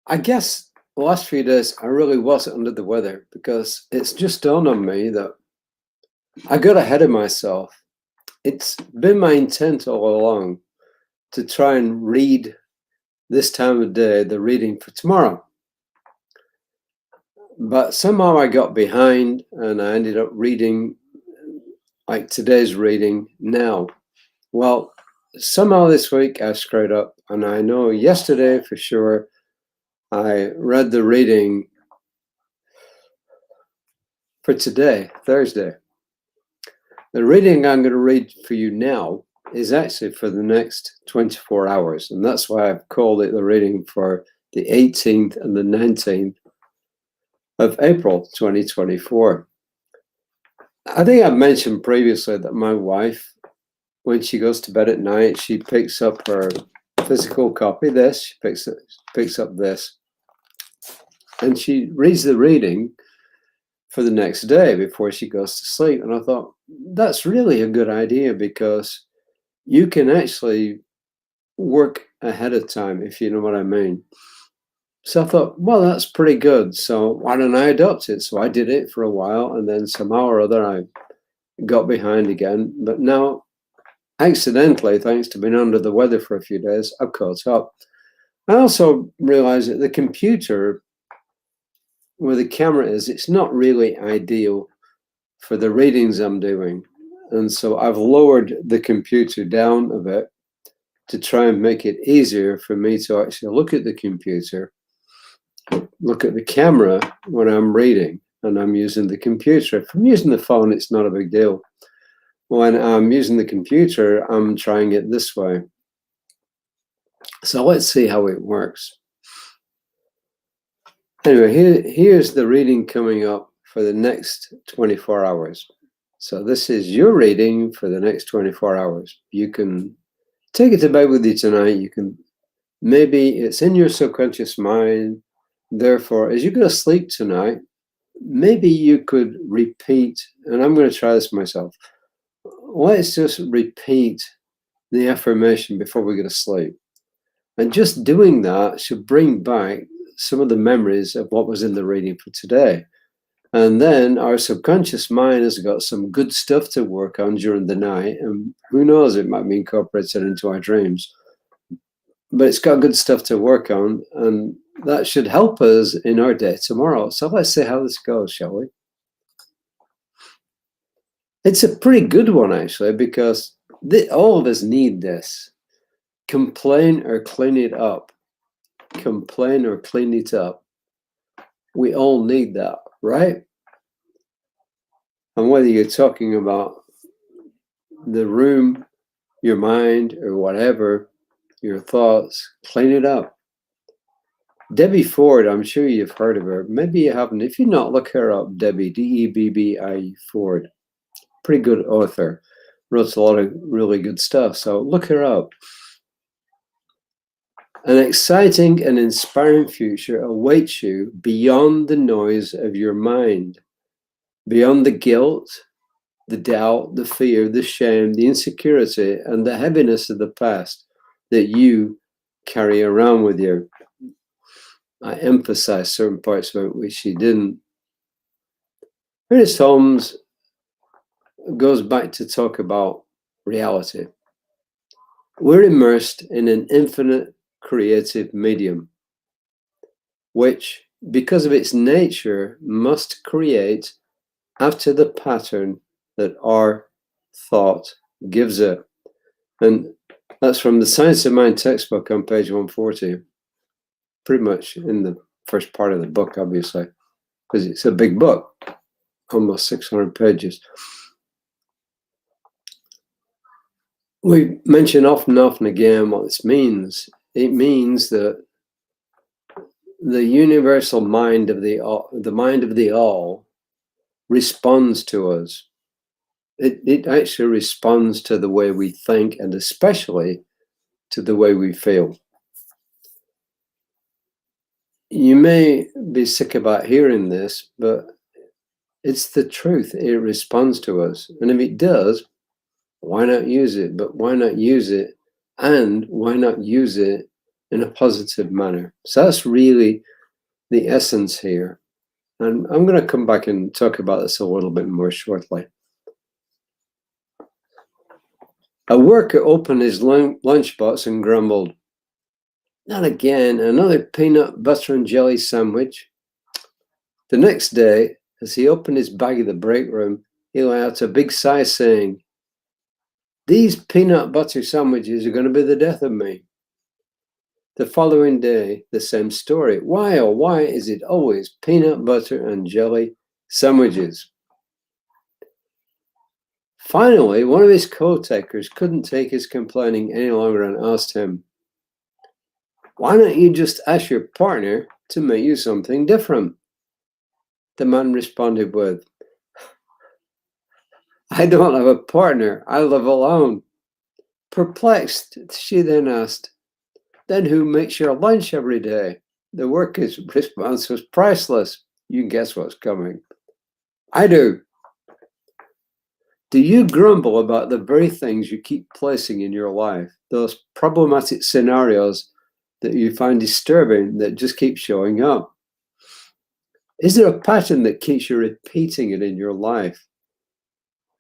I guess the last few days I really was under the weather because it's just dawned on me that I got ahead of myself. It's been my intent all along to try and read this time of day, the reading for tomorrow. But somehow I got behind and I ended up reading like today's reading now. Well, somehow this week I screwed up, and I know yesterday for sure I read the reading for today, Thursday. The reading I'm going to read for you now is actually for the next 24 hours, and that's why I've called it the reading for the 18th and the 19th of April 2024. I think I've mentioned previously that my wife, when she goes to bed at night, she picks up her physical copy, this, she picks up this, and she reads the reading for the next day before she goes to sleep. And I thought, that's really a good idea because you can actually work ahead of time, if you know what I mean. So I thought, well, that's pretty good. So why don't I adopt it? So I did it for a while, and then somehow or other I got behind again. But now, accidentally, thanks to being under the weather for a few days, I've caught up. I also realized that the computer, where the camera is, it's not really ideal for the readings I'm doing. And so I've lowered the computer down a bit to try and make it easier for me to actually look at the computer, look at the camera when I'm reading and I'm using the computer. If I'm using the phone, it's not a big deal. When I'm using the computer, I'm trying it this way. So let's see how it works. Anyway, here's the reading coming up for the next 24 hours. So this is your reading for the next 24 hours. You can take it to bed with you tonight. You can, maybe it's in your subconscious mind. Therefore, as you go to sleep tonight, maybe you could repeat, and I'm going to try this myself. Let's just repeat the affirmation before we go to sleep. And just doing that should bring back some of the memories of what was in the reading for today. And then our subconscious mind has got some good stuff to work on during the night. And who knows, it might be incorporated into our dreams. But it's got good stuff to work on. And that should help us in our day tomorrow. So let's see how this goes, shall we? It's a pretty good one, actually, because all of us need this. Complain or clean it up. Complain or clean it up. We all need that, right? And whether you're talking about the room, your mind, or whatever, your thoughts, clean it up. Debbie Ford, I'm sure you've heard of her. Maybe you haven't. If you're not, look her up, Debbie, D-E-B-B-I Ford. Pretty good author. Wrote a lot of really good stuff, so look her up. An exciting and inspiring future awaits you beyond the noise of your mind, beyond the guilt, the doubt, the fear, the shame, the insecurity, and the heaviness of the past that you carry around with you. I emphasize certain parts of it which she didn't. Ernest Holmes goes back to talk about reality. We're immersed in an infinite creative medium, which, because of its nature, must create after the pattern that our thought gives it. And that's from the Science of Mind textbook on page 140, pretty much in the first part of the book, obviously, because it's a big book, almost 600 pages. We mention often and often again what this means. It means that the universal mind of the all responds to us. It actually responds to the way we think, and especially to the way we feel. You may be sick about hearing this, but it's the truth. It responds to us. And if it does, why not use it? But why not use it? And why not use it in a positive manner. So that's really the essence here. And I'm going to come back and talk about this a little bit more shortly. A worker opened his lunchbox and grumbled, "Not again, another peanut butter and jelly sandwich." The next day, as he opened his bag in the break room, he let out a big sigh, saying, "These peanut butter sandwiches are going to be the death of me." The following day, the same story. Why, oh why is it always peanut butter and jelly sandwiches? Finally, one of his co-takers couldn't take his complaining any longer and asked him, "Why don't you just ask your partner to make you something different?" The man responded with, "I don't have a partner, I live alone." Perplexed, she then asked, "Then who makes your lunch every day?" The worker's response was priceless. You can guess what's coming. "I do." Do you grumble about the very things you keep placing in your life, those problematic scenarios that you find disturbing that just keep showing up? Is there a pattern that keeps you repeating it in your life?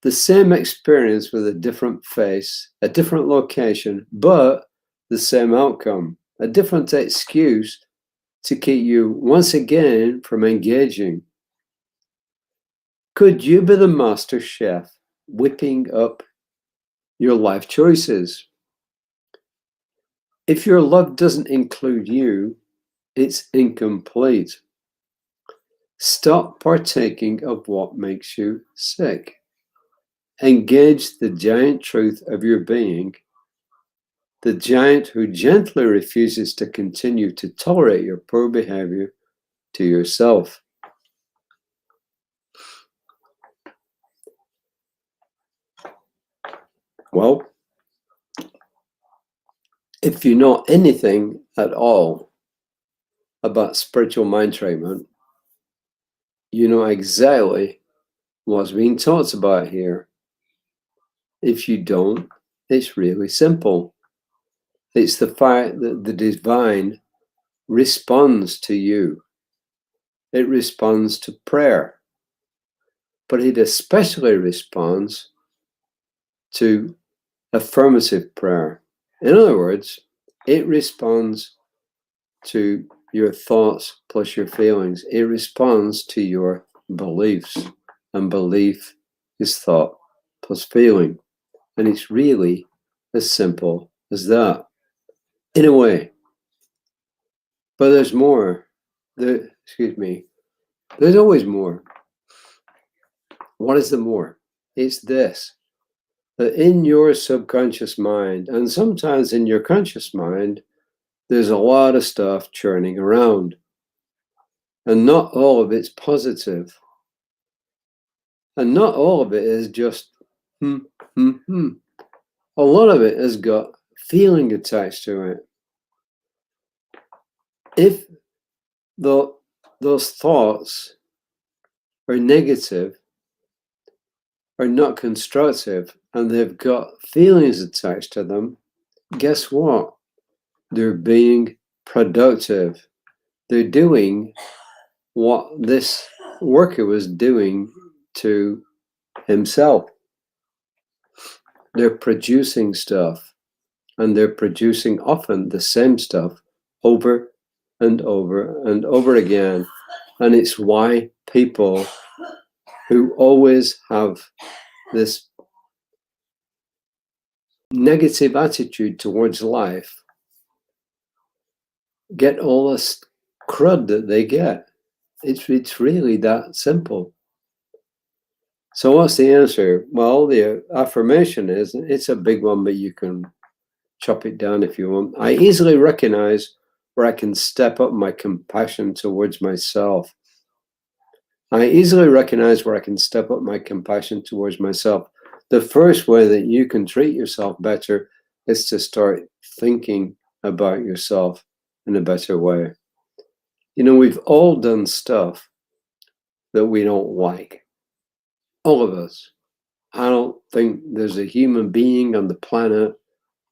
The same experience with a different face, a different location, but the same outcome, a different excuse to keep you once again from engaging. Could you be the master chef whipping up your life choices? If your love doesn't include you, it's incomplete. Stop partaking of what makes you sick. Engage the giant truth of your being, the giant who gently refuses to continue to tolerate your poor behavior to yourself. Well, if you know anything at all about spiritual mind treatment, you know exactly what's being taught about here. If you don't, it's really simple. It's the fact that the divine responds to you. It responds to prayer, but it especially responds to affirmative prayer. In other words, it responds to your thoughts plus your feelings. It responds to your beliefs, and belief is thought plus feeling. And it's really as simple as that, in a way. But there's more. There's always more. What is the more? It's this, that in your subconscious mind, and sometimes in your conscious mind, there's a lot of stuff churning around. And not all of it's positive. And not all of it is just, A lot of it has got feeling attached to it. If those thoughts are negative, are not constructive, and they've got feelings attached to them, guess what? They're being productive. They're doing what this worker was doing to himself. They're producing stuff, and they're producing often the same stuff over and over and over again. And it's why people who always have this negative attitude towards life get all this crud that they get. It's really that simple. So what's the answer? Well, the affirmation is, it's a big one, but you can chop it down if you want. I easily recognize where I can step up my compassion towards myself. I easily recognize where I can step up my compassion towards myself. The first way that you can treat yourself better is to start thinking about yourself in a better way. You know, we've all done stuff that we don't like. All of us. I don't think there's a human being on the planet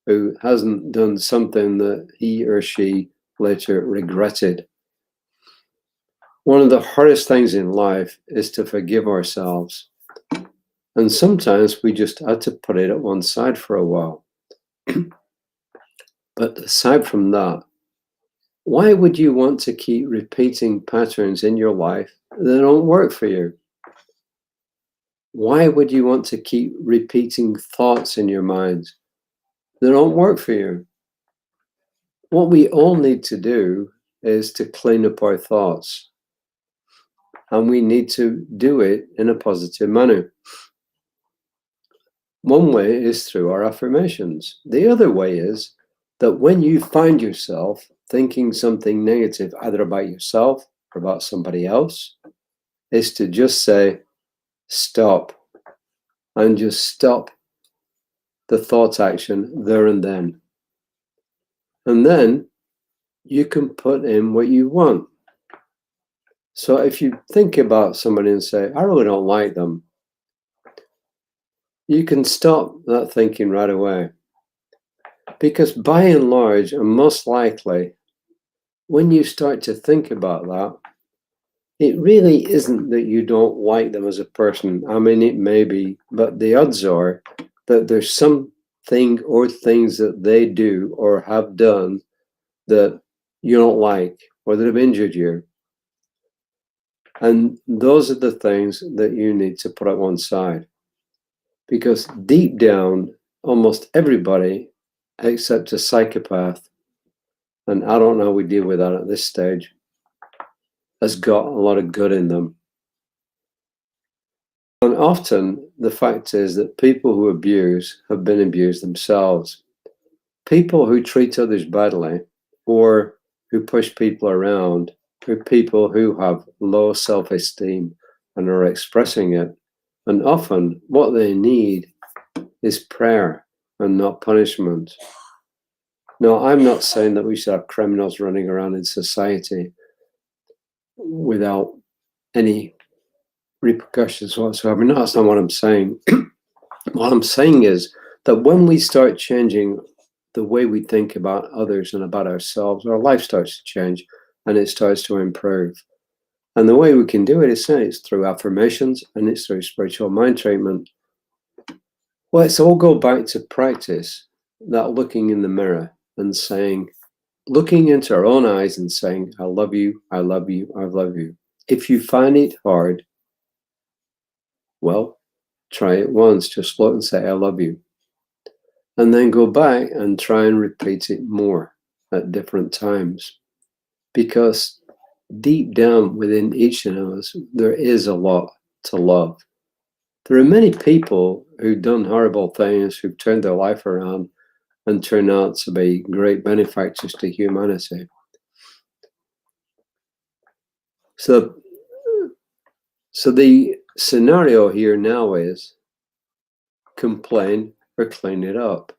who hasn't done something that he or she later regretted. One of the hardest things in life is to forgive ourselves. And sometimes we just had to put it at one side for a while. But aside from that, why would you want to keep repeating patterns in your life that don't work for you? Why would you want to keep repeating thoughts in your mind that don't work for you? What we all need to do is to clean up our thoughts. And we need to do it in a positive manner. One way is through our affirmations. The other way is that when you find yourself thinking something negative, either about yourself or about somebody else, is to just say, stop, and just stop the thought action there and then. And then you can put in what you want. So if you think about somebody and say, I really don't like them, you can stop that thinking right away. Because by and large, and most likely, when you start to think about that, it really isn't that you don't like them as a person. I mean, it may be, but the odds are that there's something or things that they do or have done that you don't like or that have injured you. And those are the things that you need to put at one side. Because deep down, almost everybody, except a psychopath, and I don't know how we deal with that at this stage, has got a lot of good in them. And often the fact is that people who abuse have been abused themselves. People who treat others badly or who push people around are people who have low self-esteem and are expressing it. And often what they need is prayer and not punishment. Now, I'm not saying that we should have criminals running around in society without any repercussions whatsoever. No, that's not what I'm saying. What I'm saying is that when we start changing the way we think about others and about ourselves, our life starts to change and it starts to improve. And the way we can do it is it's through affirmations and it's through spiritual mind treatment. Well, let's all go back to practice that looking in the mirror and saying, looking into our own eyes and saying, I love you, I love you, I love you. If you find it hard, well, try it once, just look and say, I love you. And then go back and try and repeat it more at different times. Because deep down within each of us, there is a lot to love. There are many people who've done horrible things, who've turned their life around and turn out to be great benefactors to humanity. So the scenario here now is complain or clean it up.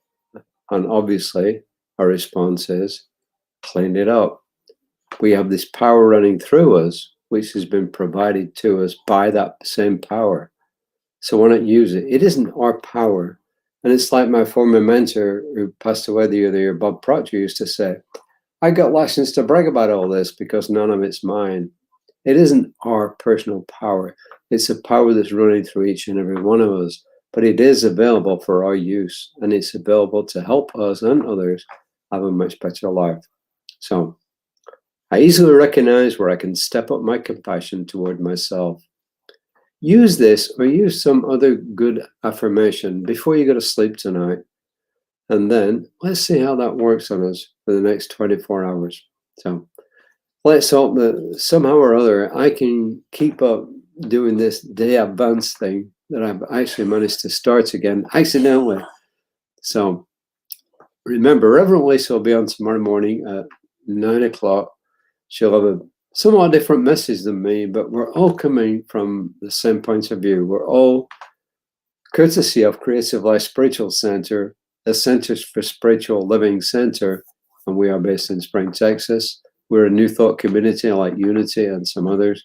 And obviously our response is clean it up. We have this power running through us, which has been provided to us by that same power. So why not use it? It isn't our power. And it's like my former mentor who passed away the other year, Bob Proctor, used to say, I got license to brag about all this because none of it's mine. It isn't our personal power. It's a power that's running through each and every one of us, but it is available for our use and it's available to help us and others have a much better life. So I easily recognize where I can step up my compassion toward myself. Use this or use some other good affirmation before you go to sleep tonight. And then let's see how that works on us for the next 24 hours. So let's hope that somehow or other I can keep up doing this day advance thing that I've actually managed to start again accidentally. So remember, Reverend Lisa will be on tomorrow morning at 9 o'clock. She'll have a somewhat different message than me, but we're all coming from the same point of view. We're all courtesy of Creative Life Spiritual Center, a Centers for Spiritual Living Center, and we are based in Spring, Texas. We're a New Thought community like Unity and some others.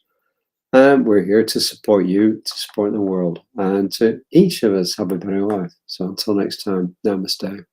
And we're here to support you, to support the world, and to each of us have a better life. So until next time, namaste.